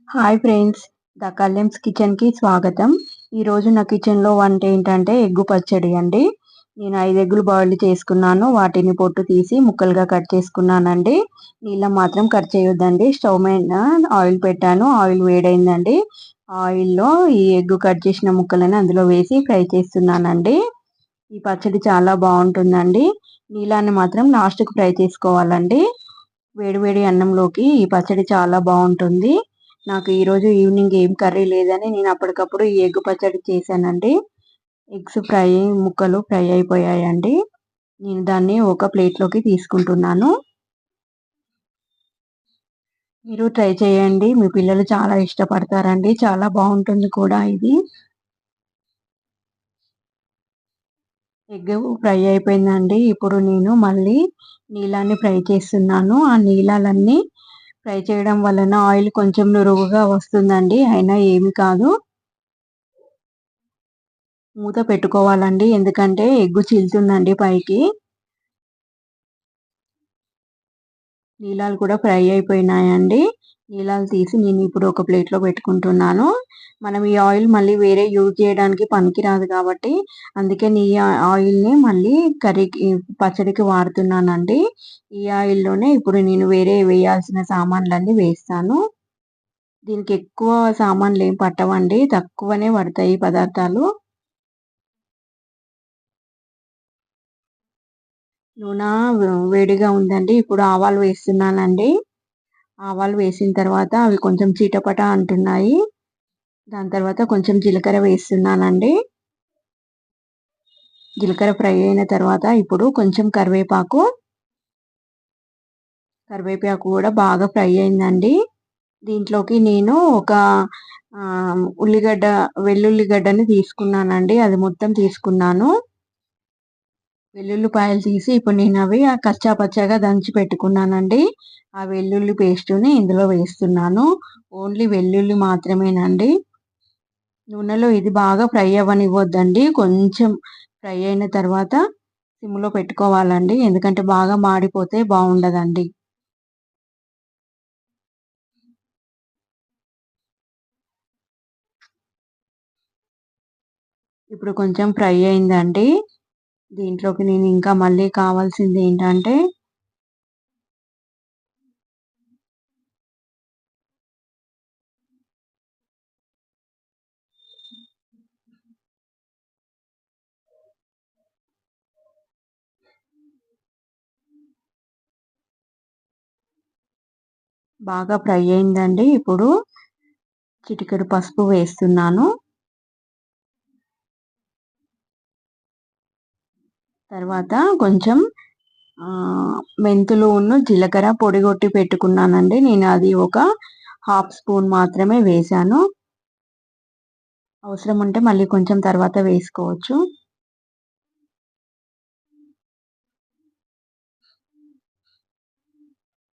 Hi friends, the Kalyan's కిచెన్కి స్వాగతం. ఈరోజు నా కిచెన్లో వంట ఏంటంటే ఎగ్గు పచ్చడి అండి. నేను 5 ఎగ్గులు బాయిల్ చేసుకున్నాను. వాటిని పొట్టు తీసి ముక్కలుగా కట్ చేసుకున్నానండి. నీళ్ళ మాత్రం కట్ చేయొద్దండి. స్టవ్ మీద ఆయిల్ పెట్టాను. ఆయిల్ వేడైందండి. ఆయిల్లో ఈ ఎగ్గు కట్ చేసిన ముక్కలను అందులో వేసి ఫ్రై చేస్తున్నానండి. ఈ పచ్చడి చాలా బాగుంటుందండి. నీళ్ళని మాత్రం లాస్ట్కి ఫ్రై చేసుకోవాలండి. వేడివేడి అన్నంలోకి ఈ పచ్చడి చాలా బాగుంటుంది. నాకు ఈరోజు ఈవినింగ్ ఏం కర్రీ లేదని నేను అప్పటికప్పుడు ఈ ఎగ్ పచ్చడి చేశానండి. ఎగ్స్ ఫ్రై ముక్కలు ఫ్రై అయిపోయాయండి. నేను దాన్ని ఒక ప్లేట్లోకి తీసుకుంటున్నాను. మీరు ట్రై చేయండి, మీ పిల్లలు చాలా ఇష్టపడతారండి. చాలా బాగుంటుంది కూడా ఇది. ఎగ్ ఫ్రై అయిపోయిందండి. ఇప్పుడు నేను మళ్ళీ నీళ్ళని ఫ్రై చేస్తున్నాను. ఆ నీళ్ళలన్నీ ఫ్రై చేయడం వలన ఆయిల్ కొంచెం నురుగుగా వస్తుందండి. అయినా ఏమి కాదు. మూత పెట్టుకోవాలండి, ఎందుకంటే ఎగ్గు చీలుతుందండి పైకి. నీళ్ళలు కూడా ఫ్రై అయిపోయినాయండి. నీళ్ళలు తీసి నేను ఇప్పుడు ఒక ప్లేట్లో పెట్టుకుంటున్నాను. మనం ఈ ఆయిల్ మళ్ళీ వేరే యూజ్ చేయడానికి పనికిరాదు కాబట్టి అందుకే ఈ ఆయిల్ని మళ్ళీ కర్రీకి పచ్చడికి వాడుతున్నానండి. ఈ ఆయిల్లోనే ఇప్పుడు నేను వేరే వేయాల్సిన సామాన్లన్నీ వేస్తాను. దీనికి ఎక్కువ సామాన్లు ఏం పట్టవండి, తక్కువనే పడతాయి పదార్థాలు. నూనె వేడిగా ఉందండి. ఇప్పుడు ఆవాలు వేస్తున్నానండి. ఆవాలు వేసిన తర్వాత అవి కొంచెం చిటపట అంటున్నాయి. దాని తర్వాత కొంచెం జీలకర్ర వేస్తున్నానండి. జీలకర్ర ఫ్రై అయిన తర్వాత ఇప్పుడు కొంచెం కరివేపాకు కూడా బాగా ఫ్రై అయిందండి. దీంట్లోకి నేను ఒక వెల్లుల్లిగడ్డని తీసుకున్నానండి. అది మొత్తం తీసుకున్నాను. వెల్లుల్లిపాయలు తీసి ఇప్పుడు నేను అవి కచ్చా పచ్చాగా దంచి పెట్టుకున్నానండి. ఆ వెల్లుల్లి పేస్టుని ఇందులో వేస్తున్నాను. ఓన్లీ వెల్లుల్లి మాత్రమేనండి. నూనెలో ఇది బాగా ఫ్రై అవ్వనివ్వద్దండి. కొంచెం ఫ్రై అయిన తర్వాత సిమ్లో పెట్టుకోవాలండి, ఎందుకంటే బాగా మాడిపోతే బాగుండదండి. ఇప్పుడు కొంచెం ఫ్రై అయిందండి. దీంట్లోకి నేను ఇంకా మళ్ళీ కావాల్సింది ఏంటంటే బాగా ఫ్రై అయిందండి. ఇప్పుడు చిటికెడు పసుపు వేస్తున్నాను. తర్వాత కొంచెం మెంతులు జీలకర్ర పొడిగొట్టి పెట్టుకున్నానండి. నేను అది ఒక హాఫ్ స్పూన్ మాత్రమే వేశాను. అవసరం ఉంటే మళ్ళీ కొంచెం తర్వాత వేసుకోవచ్చు.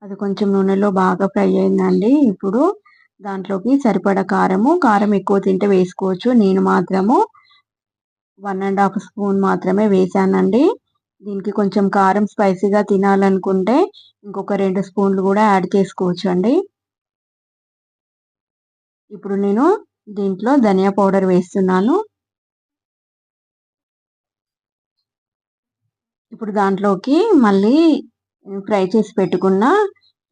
అది కొంచెం నూనెలో బాగా ఫ్రై అయిందండి. ఇప్పుడు దాంట్లోకి సరిపడా కారం ఎక్కువ తింటే వేసుకోవచ్చు. నేను మాత్రము 1½ స్పూన్ మాత్రమే వేసానండి. దీనికి కొంచెం కారం స్పైసీగా తినాలనుకుంటే ఇంకొక 2 స్పూన్లు కూడా యాడ్ చేసుకోవచ్చు అండి. ఇప్పుడు నేను దీంట్లో ధనియా పౌడర్ వేస్తున్నాను. ఇప్పుడు దాంట్లోకి మళ్ళీ ఫ్రై చేసి పెట్టుకున్న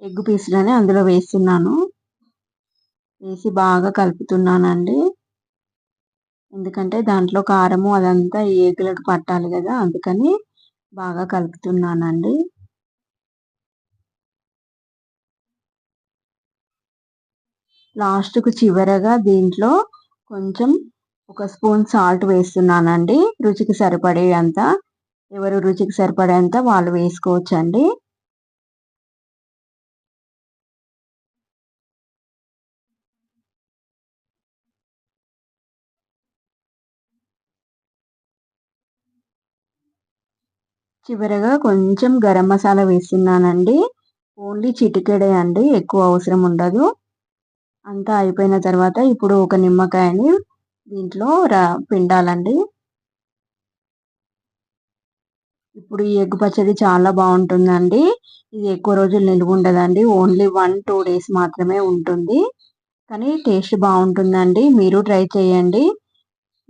ఎగ్ పీసులని అందులో వేస్తున్నాను. వేసి బాగా కలుపుతున్నానండి, ఎందుకంటే దాంట్లో కారము అదంతా ఈ ఎగ్గులకు పట్టాలి కదా, అందుకని బాగా కలుపుతున్నానండి. లాస్ట్కు చివరగా దీంట్లో కొంచెం ఒక స్పూన్ సాల్ట్ వేస్తున్నానండి. రుచికి సరిపడేంత, ఎవరు రుచికి సరిపడేంత వాళ్ళు వేసుకోవచ్చండి. చివరగా కొంచెం గరం మసాలా వేస్తున్నానండి. ఓన్లీ చిటికెడే అండి, ఎక్కువ అవసరం ఉండదు. అంతా అయిపోయిన తర్వాత ఇప్పుడు ఒక నిమ్మకాయని దీంట్లో పిండాలండి. ఇప్పుడు ఈ ఎగ్ పచ్చడి చాలా బాగుంటుందండి. ఇది ఎక్కువ రోజులు నిలువ ఉండదండి. ఓన్లీ 1-2 డేస్ మాత్రమే ఉంటుంది. కానీ టేస్ట్ బాగుంటుందండి. మీరు ట్రై చేయండి.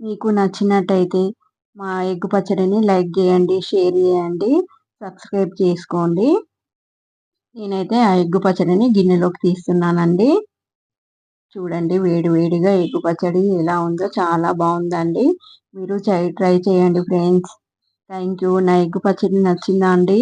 మీకు నచ్చినట్టయితే మా ఎగ్ పచ్చడిని లైక్ చేయండి, షేర్ చేయండి, సబ్స్క్రైబ్ చేసుకోండి. నేనైతే ఆ ఎగ్ పచ్చడిని గిన్నెలోకి తీస్తున్నానండి. చూడండి వేడి వేడిగా ఎగ్ పచ్చడి ఎలా ఉందో చాలా బాగుందండి. మీరు ట్రై చేయండి ఫ్రెండ్స్. Thank you. నా ఎగ్ పచ్చడి నచ్చిందా అండి?